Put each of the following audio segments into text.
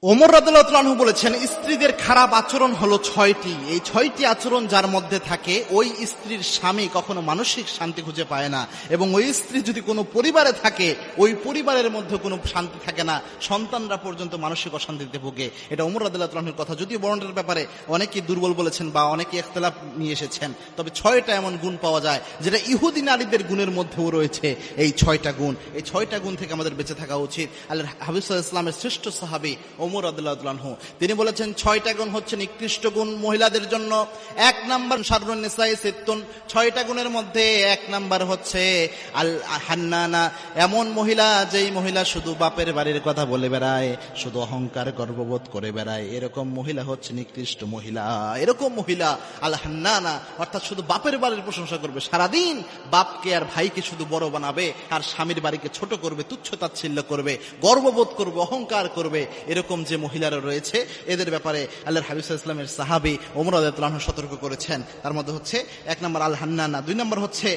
ওমর রাদিয়াল্লাহু আনহু বলেছেন, স্ত্রীদের খারাপ আচরণ হলো 6টি। এই 6টি আচরণ যার মধ্যে থাকে, ওই স্ত্রীর স্বামী কখনো মানসিক শান্তি খুঁজে পায় না, এবং ওই স্ত্রী যদি কোনো পরিবারে থাকে, ওই পরিবারের মধ্যে কোনো শান্তি থাকে না, সন্তানরা পর্যন্ত মানসিক অশান্তিতে ভোগে। এটা ওমর রাদিয়াল্লাহু আনহুর কথা। যদিও বর্ণনার ব্যাপারে অনেকেই দুর্বল বলেছেন বা অনেকেই ইখতিলাফ নিয়ে এসেছেন, তবে 6টা এমন গুণ পাওয়া যায় যেটা ইহুদি নারীদের গুণের মধ্যেও রয়েছে। এই 6টা গুণ, এই 6টা গুণ থেকে আমাদের বেঁচে থাকা উচিত। আল্লাহর হাবিব সাল্লাল্লাহু আলাইহি ওয়াসাল্লামের শ্রেষ্ঠ সাহাবী ওমর রাদিয়াল্লাহু আনহু, তিনি বলেছেন 6টা গুণ হচ্ছে নিকৃষ্ট গুণ মহিলাদের জন্য। 1 নাম্বার শাররুন নিসাই সিত্তুন, 6টা গুণের মধ্যে 1 নাম্বার হচ্ছে আল হান্নানা, এমন মহিলা যেই মহিলা শুধু বাপের বাড়ির কথা বলে বেড়ায়, শুধু অহংকার গর্ববোধ করে বেড়ায়, এরকম মহিলা হচ্ছে নিকৃষ্ট মহিলা। এরকম মহিলা আল হান্নানা, অর্থাৎ শুধু বাপের বাড়ির প্রশংসা করবে, সারাদিন বাপকে আর ভাইকে শুধু বড় বানাবে, আর স্বামীর বাড়িকে ছোট করবে, তুচ্ছ তাচ্ছিল্য করবে, গর্ববোধ করবে, অহংকার করবে। এরকম যে মহিলারা রয়েছে, এদের ব্যাপারে আল্লাহর হাবিব সাল্লাল্লাহু আলাইহি ওয়াসাল্লামের সাহাবী ওমর রাদিয়াল্লাহু আনহু সতর্ক করেছেন। তার মধ্যে হচ্ছে 1 নম্বর আল হান্নানা, 2 নম্বর হচ্ছে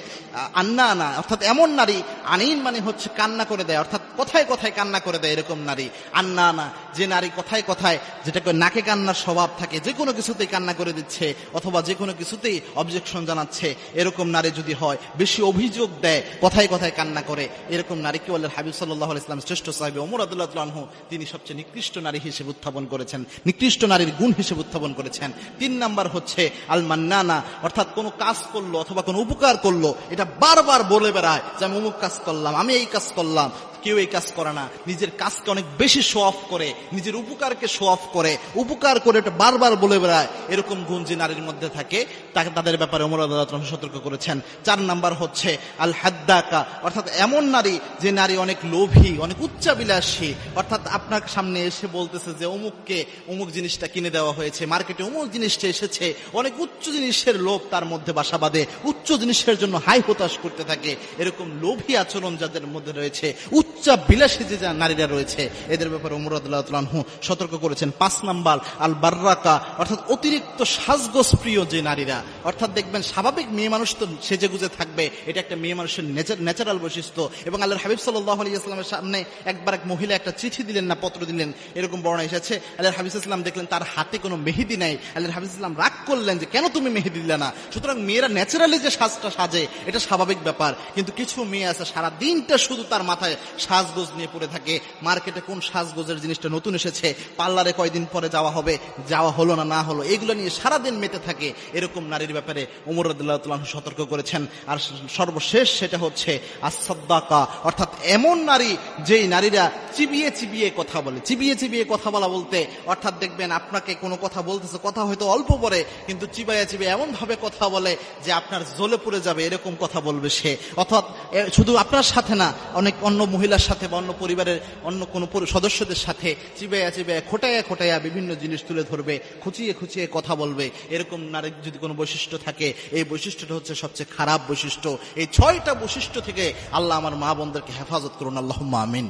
আন্নানা, অর্থাৎ এমন নারী, আনিন মানে হচ্ছে কান্না করে দেয়, অর্থাৎ কথায় কথায় কান্না করে দেয়, এরকম নারী। আন্নানা, যে নারী কথায় কথায়, যেটাকে নাকে কান্নার স্বভাব থাকে, যে কোনো কিছুতেই কান্না করে দিচ্ছে অথবা যে কোনো কিছুতেই অবজেকশন জানাচ্ছে, এরকম নারী যদি হয়, বেশি অভিযোগ দেয়, কথায় কথায় কান্না করে, এরকম নারীকে আল্লাহর হাবিব সাল্লাল্লাহু আলাইহি ওয়াসাল্লাম শ্রেষ্ঠ সাহাবী ওমর রাদিয়াল্লাহু আনহু তিনি সবচেয়ে নিকৃষ্ট নারী হিসেবে উত্থাপন করেছেন, নিকৃষ্ট নারীর গুণ হিসেবে উত্থাপন করেছেন। 3 নাম্বার হচ্ছে আল মান্নানা, অর্থাৎ কোনো কাজ করলো অথবা কোনো উপকার করলো, এটা বারবার বলে বেড়ায় যে আমি অমুক কাজ করলাম, আমি এই কাজ করলাম। কেউ এই কাজ করে না, নিজের কাজকে অনেক বেশি শো অফ করে, নিজের উপকারকে শো অফ করে, উপকার করে এটা বারবার বলে বেড়ায়। এরকম গুণ যে নারীর মধ্যে থাকে, তাদের ব্যাপারে ওমর রাদিয়াল্লাহু আনহু সতর্ক করেছেন। 4 নাম্বার হচ্ছে আল হাদ্দাকা, অর্থাৎ এমন নারী যে নারী অনেক লোভী, অনেক উচ্চাবিলাসী, অর্থাৎ আপনার সামনে এসে বলতেছে যে অমুককে অমুক জিনিসটা কিনে দেওয়া হয়েছে, মার্কেটে অমুক জিনিসটা এসেছে, অনেক উচ্চ জিনিসের লোভ তার মধ্যে বাসা বাঁধে, উচ্চ জিনিসের জন্য হাই হতাশ করতে থাকে। এরকম লোভী আচরণ যাদের মধ্যে রয়েছে, উচ্চা বিলাসী যে নারীরা রয়েছে, এদের ব্যাপারে ওমর রাদিয়াল্লাহু আনহু সতর্ক করেছেন। 5 নাম্বার আল বাররাকা, অর্থাৎ অতিরিক্ত সাজগোজ প্রিয় যে নারীরা, অর্থাৎ দেখবেন স্বাভাবিক মেয়ে মানুষ তো সেজে গুজে থাকবে, এটা একটা মেয়ে মানুষের ন্যাচারাল বৈশিষ্ট্য। এবং আল্লাহর হাবিব সাল্লাল্লাহু আলাইহি ওয়াসাল্লামের সামনে একবার এক মহিলা একটা চিঠি দিলেন না পত্র দিলেন, এরকম বর্ণনা এসেছে। আল্লাহর হাবিব সাল্লাল্লাহু আলাইহি ওয়াসাল্লাম দেখলেন তার হাতে কোনো মেহেদি নাই, আল্লাহর হাবিব সাল্লাল্লাহু আলাইহি ওয়াসাল্লাম রাগ করলেন যে কেন তুমি মেহেদি দিলে না। সুতরাং মেয়েরা ন্যাচারালি যে সাজটা সাজে এটা স্বাভাবিক ব্যাপার, কিন্তু কিছু মেয়ে আছে সারা দিনটা শুধু তার মাথায় সাজগোজ নিয়ে পড়ে থাকে, মার্কেটে কোন সাজগোজের জিনিসটা নতুন এসেছে, পার্লারে কয়দিন পরে যাওয়া হবে, যাওয়া হলো না হলো, এগুলো নিয়ে সারাদিন মেতে থাকে। এরকম নারীর ব্যাপারে ওমর রাদিয়াল্লাহু আনহু সতর্ক করেছেন। আর সর্বশেষ সেটা হচ্ছে আস-সাদ্দাকা, অর্থাৎ এমন নারী যেই নারীরা চিবিয়ে চিবিয়ে কথা বলে। চিবিয়ে চিবিয়ে কথা বলা বলতে, অর্থাৎ দেখবেন আপনাকে কোনো কথা বলতেছে, কথা হয়তো অল্প পরে, কিন্তু চিবাইয়া চিবিয়ে এমন ভাবে কথা বলে যে আপনার জ্বলে পড়ে যাবে, এরকম কথা বলবে সে। অর্থাৎ শুধু আপনার সাথে না, অনেক অন্য মহিলার সাথে বা অন্য পরিবারের অন্য কোনো সদস্যদের সাথে চিবাইয়া চিবাইয়া খোটাইয়া খোটাইয়া বিভিন্ন জিনিস তুলে ধরবে, খুঁচিয়ে খুঁচিয়ে কথা বলবে। এরকম নারীর যদি কোনো বৈশিষ্ট্য থাকে, এই বৈশিষ্ট্যটা হচ্ছে সবচেয়ে খারাপ বৈশিষ্ট্য। এই 6টা বৈশিষ্ট্য থেকে আল্লাহ আমার মা বোনদেরকে হেফাজত করুন, আল্লাহুম্মা আমিন।